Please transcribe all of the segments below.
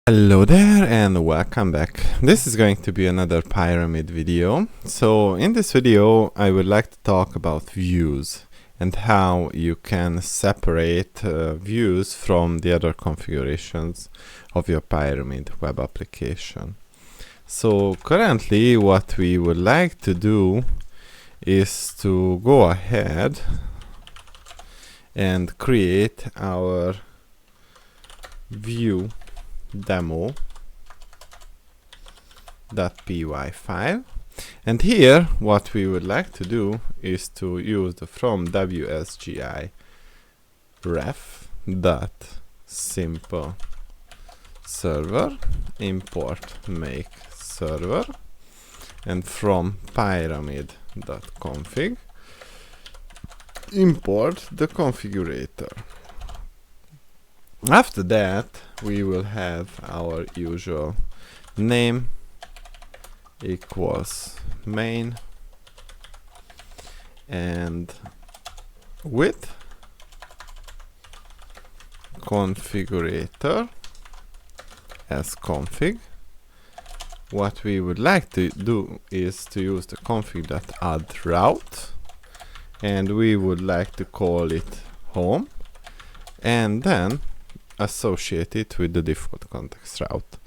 Hello there and welcome back. This is going to be another pyramid video. So in this video I would like to talk about views and how you can separate views from the other configurations of your pyramid web application. So currently what we would like to do is to go ahead and create our view demo.py file, and here what we would like to do is to use the from wsgi ref dot simple server import make server, and from pyramid.config import the configurator. After that, we will have our usual name equals main and width configurator as config. What we would like to do is to use the config.add route, and we would like to call it home, and then associate it with the default context route.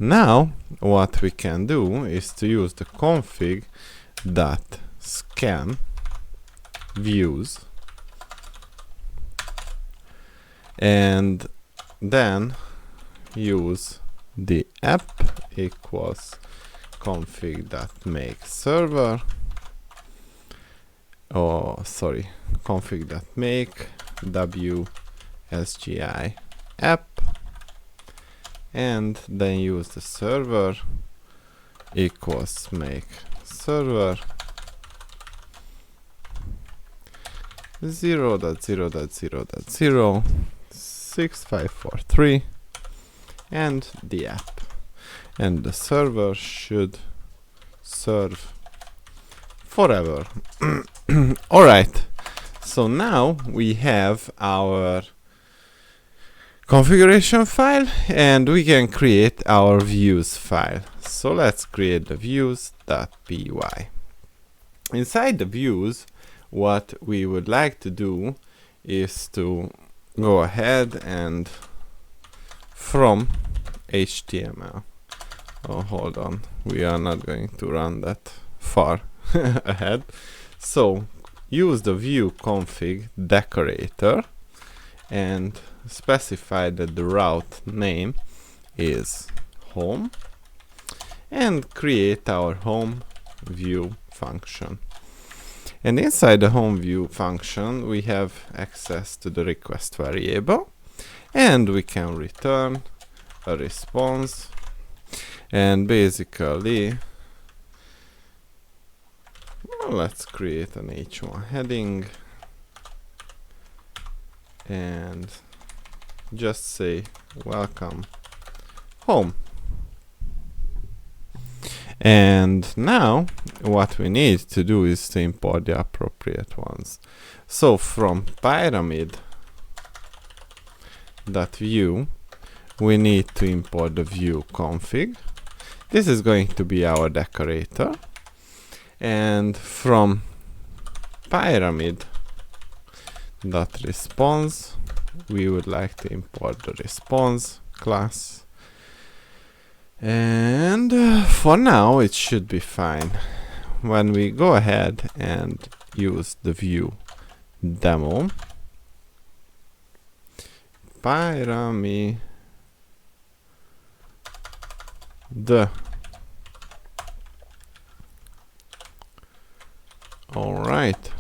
Now what we can do is to use the config.scan views, and then use the app equals config.make server, config.make wsgi app, and then use the server equals make server 0.0.0.0.6543 and the app, and the server should serve forever. Alright, so now we have our configuration file and we can create our views file. So let's create the views.py. Inside the views, what we would like to do is to go ahead and from HTML. Oh, hold on, we are not going to run that far ahead. So use the view config decorator and specify that the route name is home, and create our home view function. And inside the home view function we have access to the request variable, and we can return a response, and basically let's create an h1 heading and just say welcome home. And now what we need to do is to import the appropriate ones. So from pyramid.view we need to import the view config. This is going to be our decorator, and from pyramid.response we would like to import the response class, and for now it should be fine. When we go ahead and use the view demo pyramid alright,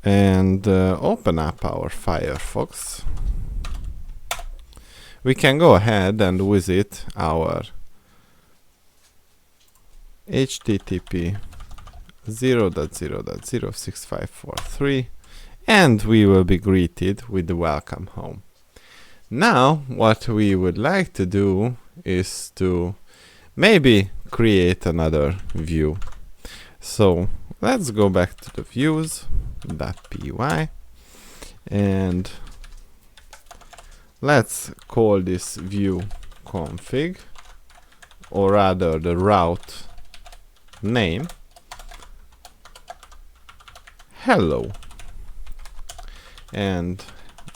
and open up our Firefox, we can go ahead and visit our http 0.0.06543, and we will be greeted with the welcome home. Now what we would like to do is to maybe create another view. So let's go back to the views.py and let's call this view config, or rather the route name hello, and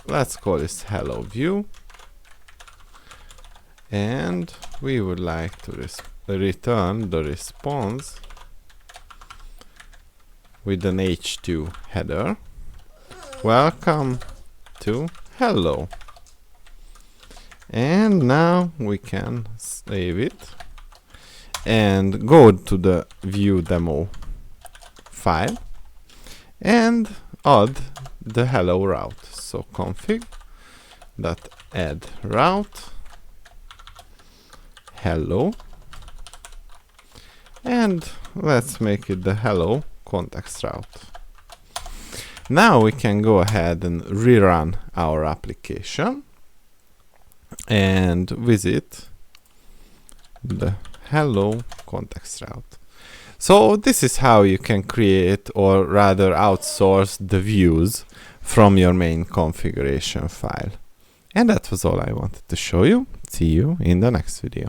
let's call this hello view, and we would like to return the response with an h2 header. Welcome to hello. And now we can save it and go to the view demo file and add the hello route. So config.add route hello, and let's make it the hello context route. Now we can go ahead and rerun our application and visit the hello context route. So this is how you can create, or rather outsource, the views from your main configuration file. And that was all I wanted to show you. See you in the next video.